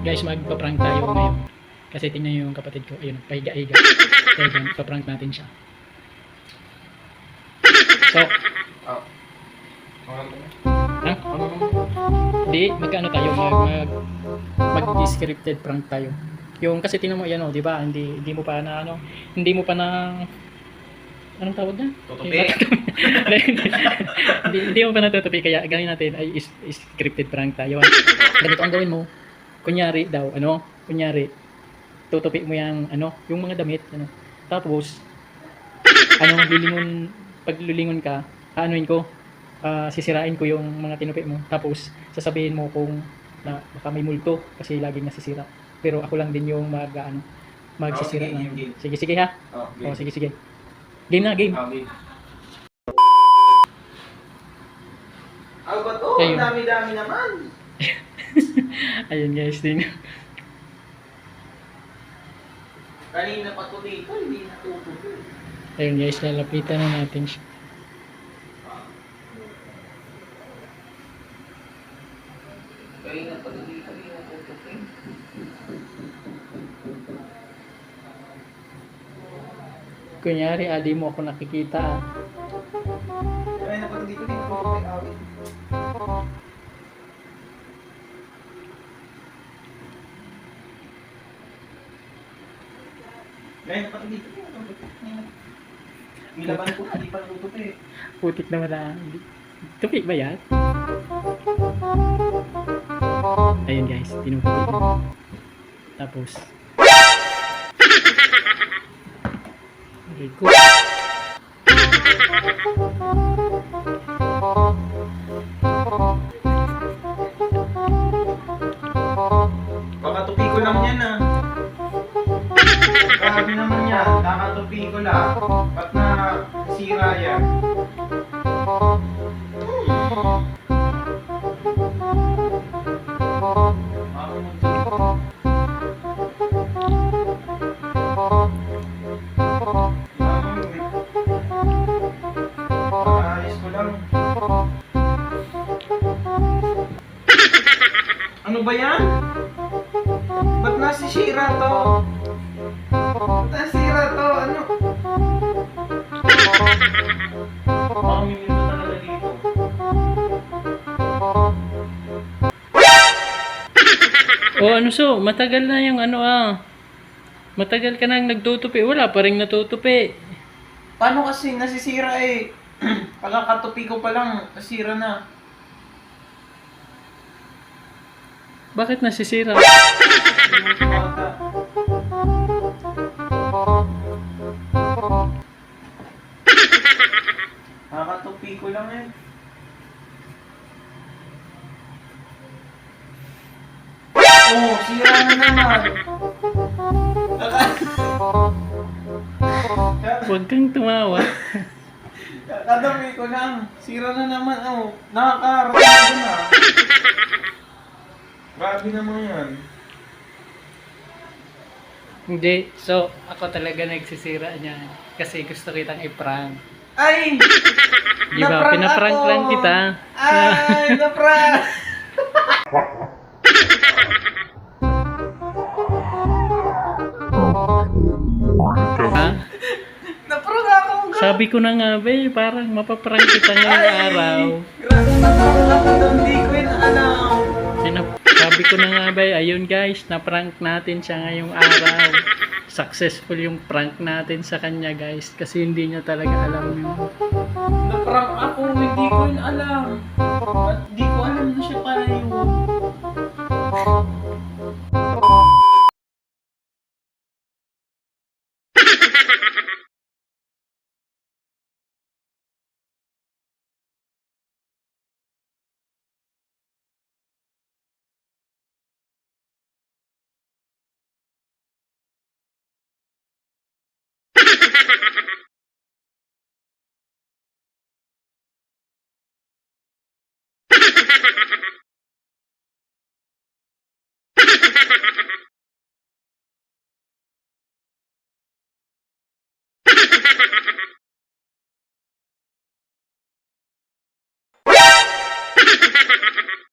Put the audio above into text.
Guys, magpa-prank tayo ngayon. Kasi tingnan yung kapatid ko. Ayun, pahiga-higa. Kaya dyan, pa-prank natin siya. So, ha? Hindi, magkaano tayo? Mag-descripted prank tayo. Yung kasi tingnan mo yan, oh, 'di ba? Hindi mo pa na ano, hindi mo pa na anong tawag na? Tutupi. Hindi mo pa natutupi kaya gawin natin ay scripted prank tayo. Ganito ang gawin mo. Kunyari daw, kunyari tutupi mo yung yung mga damit, Tapos pag lulingon ka, aanuin ko, sisirain ko yung mga tinupi mo. Tapos sasabihin mo kung na baka may multo kasi laging nasisira. Pero ako lang din yung magsisira Okay, ng. game. Sige ha. Okay. Oh, sige. Game na, game. Okay. Ano ba to? Ayun. Ang dami-dami naman. Ayun guys, din. Kanina pa to dito, hindi natutuloy. Ayun guys, lalapitan na natin siya. Kanina pa to dito, hindi natutuloy. Kunyari, adi mo ako nakikita. Kanina pa to dito, hindi natutuloy. Awit. Kanina pa to dito, hindi natutuloy. Nilaban ko, hindi pa natutuloy. Putik naman na. Tupi ba yan? Ayun guys, tinutupi mo. Tapos okay, cool. Baka tupi ko lang yan ah. Grabe naman yan, kakatupi ko lang. Ba't na sira yan? Ayos ko lang. Ano ba yan? Ba't nasisira to? Ba't nasira to? Ano? Baka may minuto talaga dito. Matagal na yung matagal ka nang nagtutupi. Wala pa rin natutupi. Paano kasi nasisira eh? Pagkakatupi ko pa lang, nasira na. Bakit nasisira? Nakakatupi ko lang eh. Oh, sira na naman. Huwag kang tumawa. Kakatupi ko lang. Sira na naman. Oh, nakakarating na dun ah. Grabe naman yan. Hindi. So, ako talaga nagsisira niya. Kasi gusto kitang i-prank. Ay! Di ba? Na-prank Pinaprank ako! lang kita. Ay! Na-prank! Ha? Na-prank ako! Sabi ko na nga, be, parang mapaprank kita ngayong araw. Grabe na-prank ako! Hindi ko yun alam! Sabi ko na nga, be, ayun guys, na-prank natin siya ngayong araw. Successful yung prank natin sa kanya, guys. Kasi hindi niya talaga alam yun. Na-prank ako! Hindi ko yun alam! At di ko alam na siya pala yun.